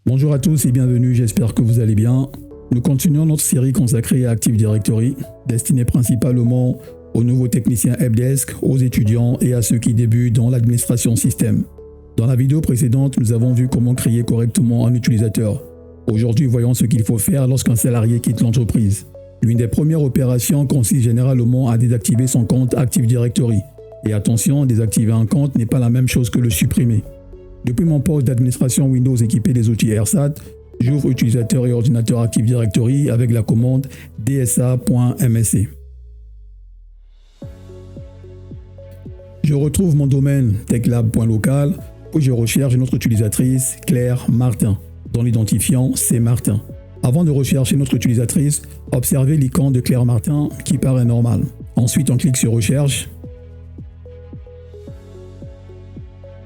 Bonjour à tous et bienvenue, j'espère que vous allez bien. Nous continuons notre série consacrée à Active Directory, destinée principalement aux nouveaux techniciens helpdesk, aux étudiants et à ceux qui débutent dans l'administration système. Dans la vidéo précédente, nous avons vu comment créer correctement un utilisateur. Aujourd'hui, voyons ce qu'il faut faire lorsqu'un salarié quitte l'entreprise. L'une des premières opérations consiste généralement à désactiver son compte Active Directory. Et attention, désactiver un compte n'est pas la même chose que le supprimer. Depuis mon poste d'administration Windows équipé des outils AirSat, j'ouvre utilisateur et ordinateur Active Directory avec la commande dsa.msc. Je retrouve mon domaine techlab.local où je recherche notre utilisatrice Claire Martin, dont l'identifiant c'est Martin. Avant de rechercher notre utilisatrice, observez l'icône de Claire Martin qui paraît normale. Ensuite, on clique sur Recherche.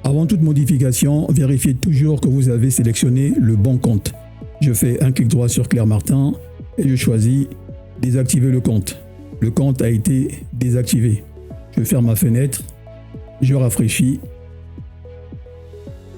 Avant toute modification, vérifiez toujours que vous avez sélectionné le bon compte. Je fais un clic droit sur Claire Martin et je choisis Désactiver le compte. Le compte a été désactivé. Je ferme ma fenêtre, je rafraîchis.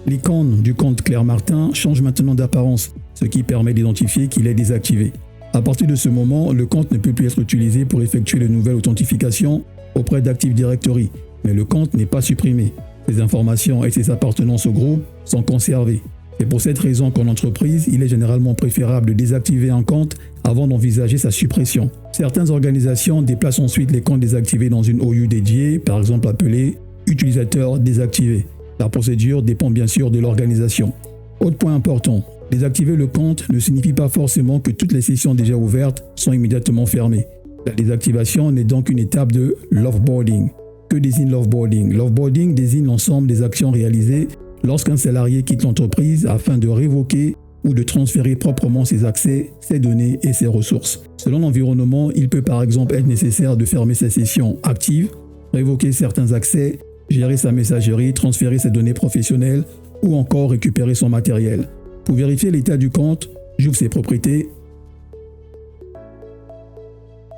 L'icône du compte Claire Martin change maintenant d'apparence, ce qui permet d'identifier qu'il est désactivé. À partir de ce moment, le compte ne peut plus être utilisé pour effectuer de nouvelles authentifications auprès d'Active Directory, mais le compte n'est pas supprimé. Ses informations et ses appartenances au groupe sont conservées. C'est pour cette raison qu'en entreprise, il est généralement préférable de désactiver un compte avant d'envisager sa suppression. Certaines organisations déplacent ensuite les comptes désactivés dans une OU dédiée, par exemple appelée « Utilisateur désactivé ». La procédure dépend bien sûr de l'organisation. Autre point important, désactiver le compte ne signifie pas forcément que toutes les sessions déjà ouvertes sont immédiatement fermées. La désactivation n'est donc une étape de l'offboarding. Que désigne l'offboarding? L'offboarding désigne l'ensemble des actions réalisées lorsqu'un salarié quitte l'entreprise afin de révoquer ou de transférer proprement ses accès, ses données et ses ressources. Selon l'environnement, il peut par exemple être nécessaire de fermer sa session active, révoquer certains accès, gérer sa messagerie, transférer ses données professionnelles ou encore récupérer son matériel. Pour vérifier l'état du compte, j'ouvre ses propriétés.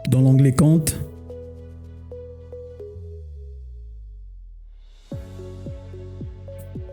Dans l'onglet Compte,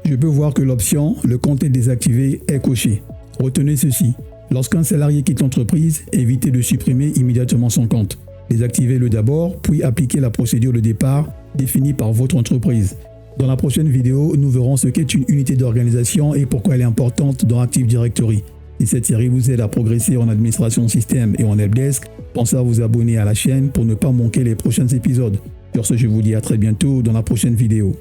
je peux voir que l'option « Le compte est désactivé » est cochée. Retenez ceci. Lorsqu'un salarié quitte l'entreprise, évitez de supprimer immédiatement son compte. Désactivez-le d'abord, puis appliquez la procédure de départ définie par votre entreprise. Dans la prochaine vidéo, nous verrons ce qu'est une unité d'organisation et pourquoi elle est importante dans Active Directory. Si cette série vous aide à progresser en administration système et en helpdesk, pensez à vous abonner à la chaîne pour ne pas manquer les prochains épisodes. Sur ce, je vous dis à très bientôt dans la prochaine vidéo.